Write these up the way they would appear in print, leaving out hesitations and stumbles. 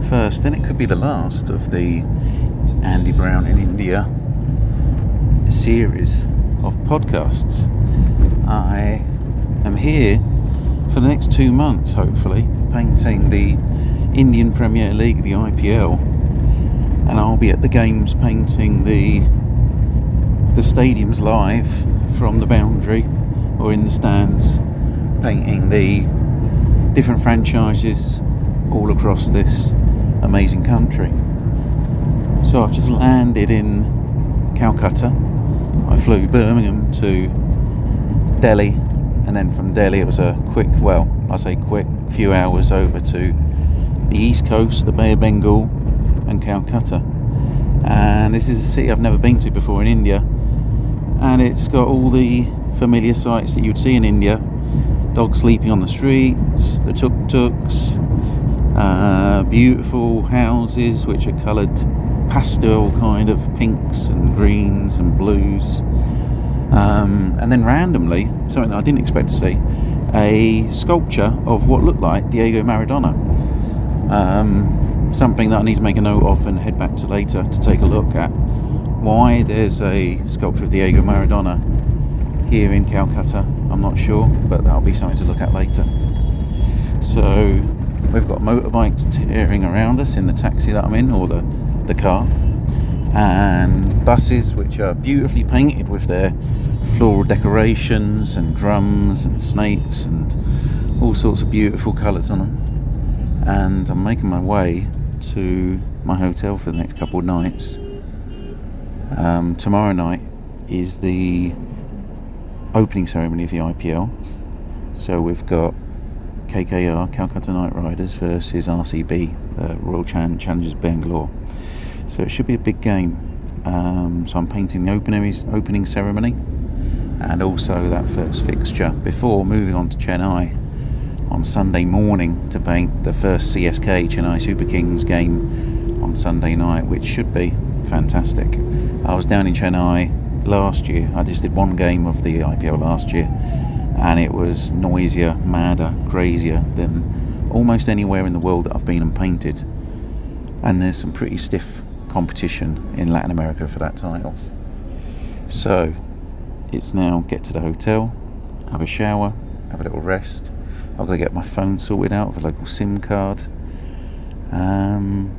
first, and it could be the last of the Andy Brown in India series of podcasts. I am here for the next 2 months, hopefully, painting the Indian Premier League, the IPL, and I'll be at the games painting the stadiums live from the boundary or in the stands, painting the different franchises all across this amazing country. So I've just landed in Calcutta. I flew Birmingham to Delhi, and then from Delhi it was a quick, few hours over to the East Coast, the Bay of Bengal and Calcutta. And this is a city I've never been to before in India, and it's got all the familiar sights that you'd see in India: dogs sleeping on the streets, the tuk-tuks, beautiful houses which are coloured pastel kind of pinks and greens and blues, and then randomly, something that I didn't expect to see, a sculpture of what looked like Diego Maradona, something that I need to make a note of and head back to later to take a look at. Why there's a sculpture of Diego Maradona here in Calcutta, I'm not sure, but that'll be something to look at later. So we've got motorbikes tearing around us in the taxi that I'm in, or the car, and buses which are beautifully painted with their floral decorations and drums and snakes and all sorts of beautiful colours on them. And I'm making my way to my hotel for the next couple of nights. Tomorrow night is the opening ceremony of the IPL, so we've got KKR, Calcutta Knight Riders, versus RCB, the Royal Challengers Bangalore. So it should be a big game. So I'm painting the opening ceremony and also that first fixture before moving on to Chennai on Sunday morning to paint the first CSK Chennai Super Kings game on Sunday night, which should be fantastic. I was down in Chennai last year. I just did one game of the IPL last year, and it was noisier, madder, crazier than almost anywhere in the world that I've been and painted. And there's some pretty stiff competition in Latin America for that title. So it's now get to the hotel, have a shower, have a little rest. I've got to get my phone sorted out with a local SIM card, and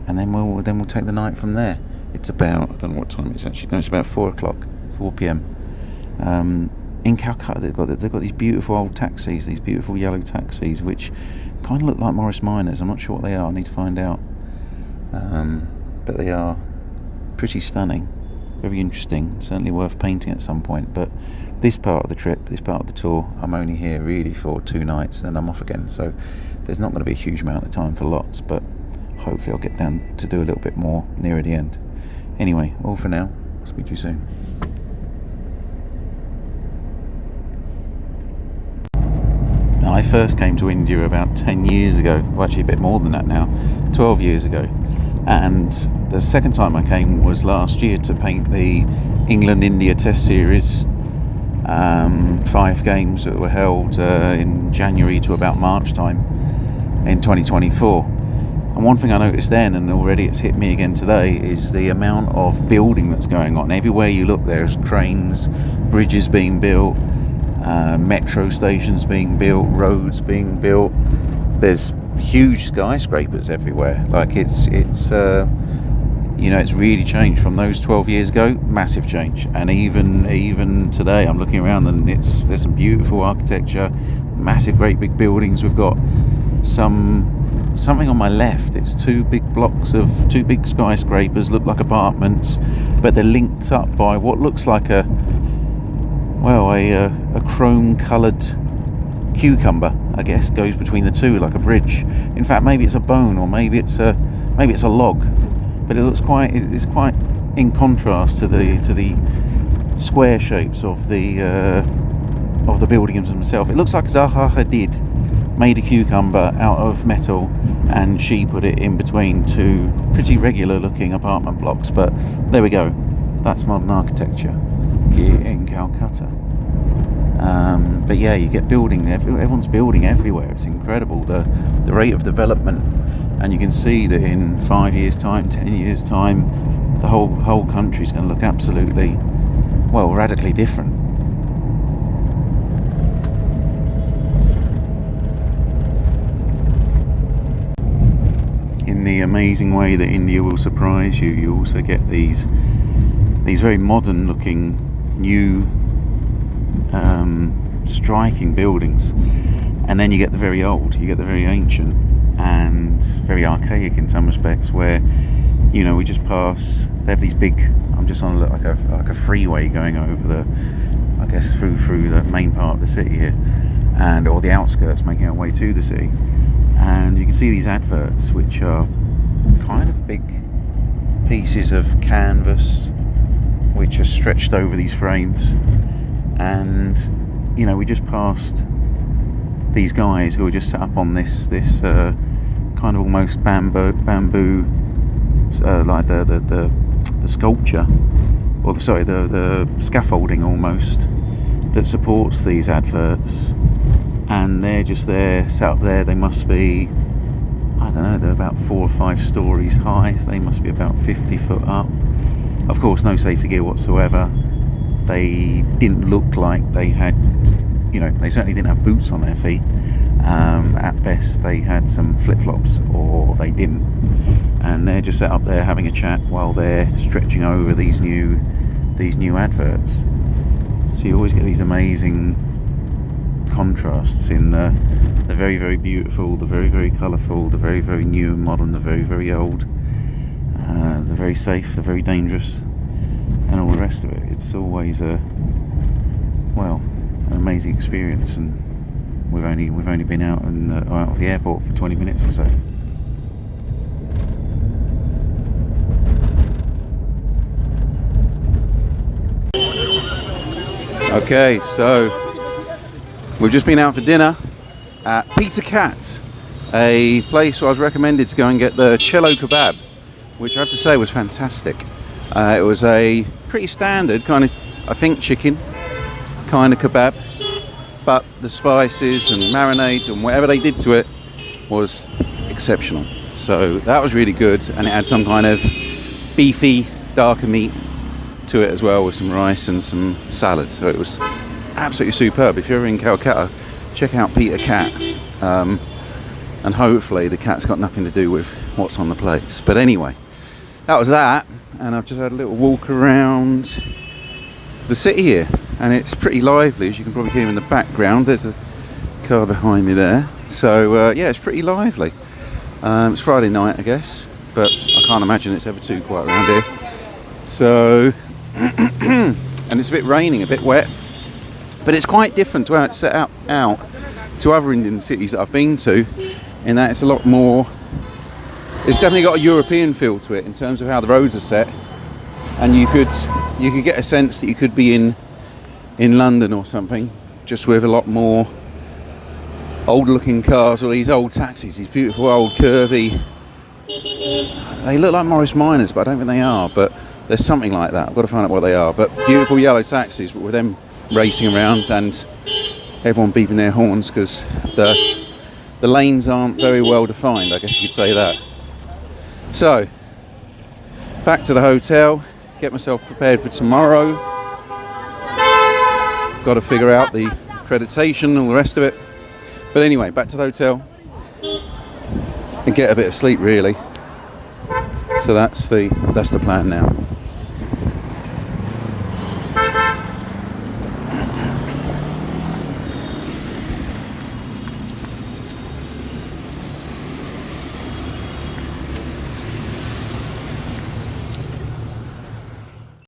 then we'll take the night from there. It's about, I don't know what time it's actually. No, it's about 4 p.m. In Calcutta, they've got these beautiful old taxis, these beautiful yellow taxis, which kind of look like Morris Minors. I'm not sure what they are. I need to find out. But they are pretty stunning, very interesting, certainly worth painting at some point. But this part of the trip, this part of the tour, I'm only here really for 2 nights, then I'm off again. So there's not going to be a huge amount of time for lots, but hopefully I'll get down to do a little bit more nearer the end. Anyway, all for now. I'll speak to you soon. I first came to India about 10 years ago, well actually a bit more than that now, 12 years ago. And the second time I came was last year to paint the England-India Test Series, 5 games that were held in January to about March time in 2024. And one thing I noticed then, and already it's hit me again today, is the amount of building that's going on. Everywhere you look there's cranes, bridges being built, metro stations being built, roads being built. There's huge skyscrapers everywhere. Like it's really changed from those 12 years ago. Massive change. And even today I'm looking around and there's some beautiful architecture, massive great big buildings. We've got something on my left. It's 2 big skyscrapers, look like apartments, but they're linked up by what looks like a chrome coloured cucumber, I guess, goes between the two like a bridge. In fact, maybe it's a bone, or maybe it's a log, but it's quite in contrast to the square shapes of the buildings themselves. It looks like Zaha Hadid made a cucumber out of metal and she put it in between 2 pretty regular looking apartment blocks. But there we go, that's modern architecture here in Calcutta. But yeah, you get building, everyone's building everywhere. It's incredible the rate of development and you can see that in 5 years' time, 10 years' time, the whole country's going to look absolutely, well, radically different. In the amazing way that India will surprise you, you also get these very modern looking new striking buildings, and then you get the very old, you get the very ancient and very archaic in some respects, where, you know, we just pass, they have these big, I'm just on like a freeway going over the, I guess through the main part of the city here, and or the outskirts, making our way to the city, and you can see these adverts which are kind of big pieces of canvas which are stretched over these frames. And, you know, we just passed these guys who are just set up on this kind of almost bamboo like the sculpture, or the scaffolding almost, that supports these adverts, and they're just there, set up there. They must be, I don't know, they're about 4 or 5 stories high, so they must be about 50 foot up. Of course, no safety gear whatsoever. They didn't look like they had, you know, they certainly didn't have boots on their feet. At best, they had some flip-flops, or they didn't. And they're just set up there having a chat while they're stretching over these new adverts. So you always get these amazing contrasts in the very, very beautiful, the very, very colourful, the very, very new and modern, the very, very old, the very safe, the very dangerous, and all the rest of it. It's always an amazing experience, and we've only been out of the airport for 20 minutes or so. Okay, so we've just been out for dinner at Pizza Cat, a place where I was recommended to go and get the cello kebab, which I have to say was fantastic. It was a pretty standard kind of, I think, chicken kind of kebab, but the spices and marinade and whatever they did to it was exceptional. So that was really good, and it had some kind of beefy, darker meat to it as well, with some rice and some salad. So it was absolutely superb. If you're ever in Calcutta, check out Peter Cat, and hopefully the cat's got nothing to do with what's on the place. But anyway, that was that, and I've just had a little walk around the city here, and it's pretty lively, as you can probably hear in the background. There's a car behind me there. So yeah, it's pretty lively. It's Friday night, I guess, but I can't imagine it's ever too quiet around here. So and it's a bit raining, a bit wet, but it's quite different to how it's set out to other Indian cities that I've been to, in that it's a lot more, it's definitely got a European feel to it in terms of how the roads are set, and you could get a sense that you could be in London or something, just with a lot more old looking cars, or these old taxis, these beautiful old curvy, they look like Morris Minors, but I don't think they are, but there's something like that. I've got to find out what they are. But beautiful yellow taxis, but with them racing around and everyone beeping their horns because the lanes aren't very well defined, I guess you could say that. So, back to the hotel, get myself prepared for tomorrow. Got to figure out the accreditation and all the rest of it. But anyway, back to the hotel and get a bit of sleep, really. So that's the plan now.